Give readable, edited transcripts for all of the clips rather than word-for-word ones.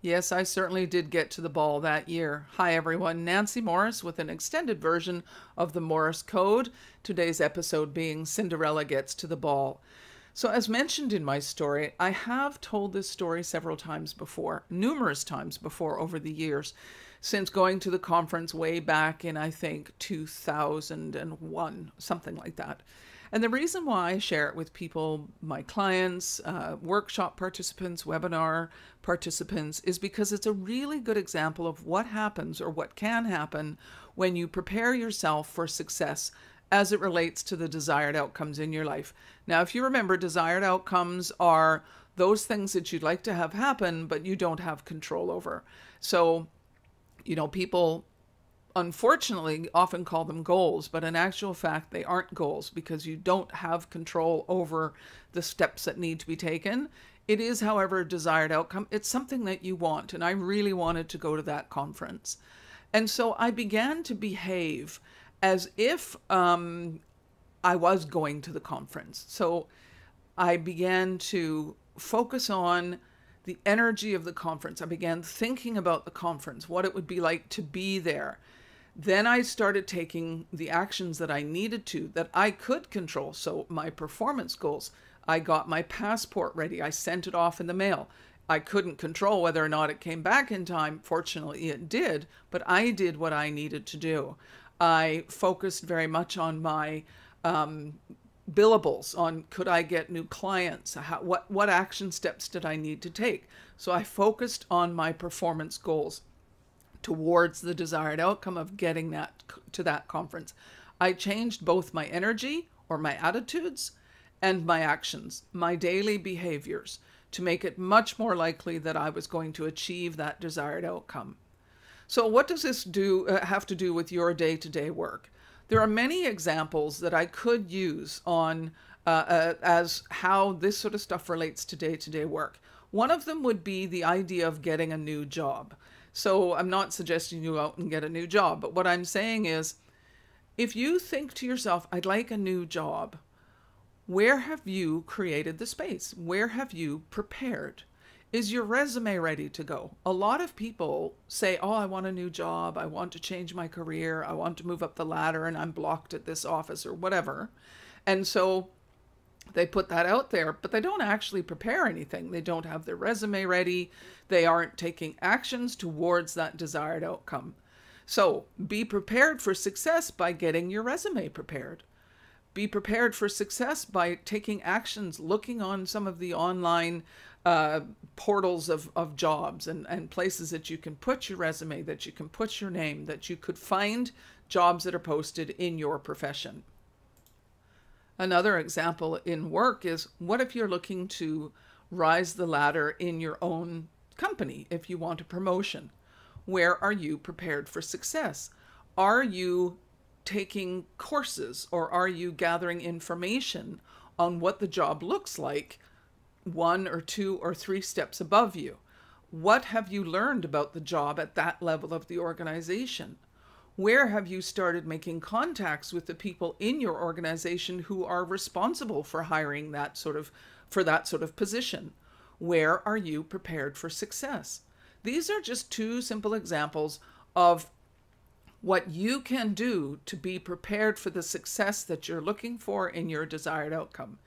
Yes, I certainly did get to the ball that year. Hi, everyone. Nancy Morris with an extended version of the Morris Code. Today's episode being Cinderella Gets to the Ball. So, as mentioned in my story, I have told this story several times before, numerous times before over the years, since going to the conference way back in, I think, 2001, something like that. And the reason why I share it with people, my clients, workshop participants, webinar participants, is because it's a really good example of what happens or what can happen when you prepare yourself for success as it relates to the desired outcomes in your life. Now, if you remember, desired outcomes are those things that you'd like to have happen, but you don't have control over. So, people unfortunately often call them goals, but in actual fact, they aren't goals because you don't have control over the steps that need to be taken. It is, however, a desired outcome. It's something that you want, and I really wanted to go to that conference. And so I began to behave as if I was going to the conference. So I began to focus on the energy of the conference. I began thinking about the conference, what it would be like to be there. Then I started taking the actions that I needed to, that I could control. So my performance goals, I got my passport ready. I sent it off in the mail. I couldn't control whether or not it came back in time. Fortunately, it did, but I did what I needed to do. I focused very much on my billables, on could I get new clients? What action steps did I need to take? So I focused on my performance goals towards the desired outcome of getting that to that conference. I changed both my energy or my attitudes and my actions, my daily behaviors, to make it much more likely that I was going to achieve that desired outcome. So what does this have to do with your day-to-day work? There are many examples that I could use on as how this sort of stuff relates to day-to-day work. One of them would be the idea of getting a new job. So I'm not suggesting you go out and get a new job, but what I'm saying is, if you think to yourself, I'd like a new job, where have you created the space? Where have you prepared? Is your resume ready to go? A lot of people say, oh, I want a new job. I want to change my career. I want to move up the ladder and I'm blocked at this office or whatever. And so they put that out there, but they don't actually prepare anything. They don't have their resume ready. They aren't taking actions towards that desired outcome. So be prepared for success by getting your resume prepared. Be prepared for success by taking actions, looking on some of the online portals of jobs and places that you can put your resume, that you can put your name, that you could find jobs that are posted in your profession. Another example in work is, what if you're looking to rise the ladder in your own company? If you want a promotion, where are you prepared for success? Are you taking courses, or are you gathering information on what the job looks like 1 or 2 or 3 steps above you? What have you learned about the job at that level of the organization? Where have you started making contacts with the people in your organization who are responsible for hiring that sort of position? Where are you prepared for success? These are just 2 simple examples of what you can do to be prepared for the success that you're looking for in your desired outcome.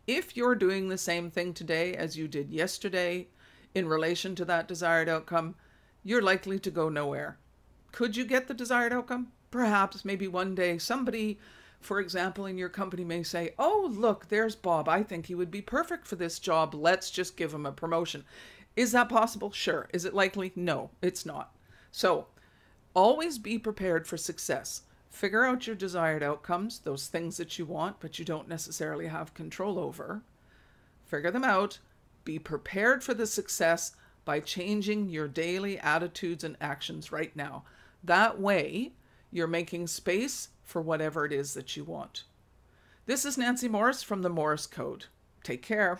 If you're doing the same thing today as you did yesterday in relation to that desired outcome, you're likely to go nowhere. Could you get the desired outcome? Perhaps, maybe one day somebody, for example, in your company may say, oh, look, there's Bob. I think he would be perfect for this job. Let's just give him a promotion. Is that possible? Sure. Is it likely? No, it's not. So always be prepared for success. Figure out your desired outcomes, those things that you want, but you don't necessarily have control over. Figure them out. Be prepared for the success by changing your daily attitudes and actions right now. That way, you're making space for whatever it is that you want. This is Nancy Morris from the Morris Code. Take care.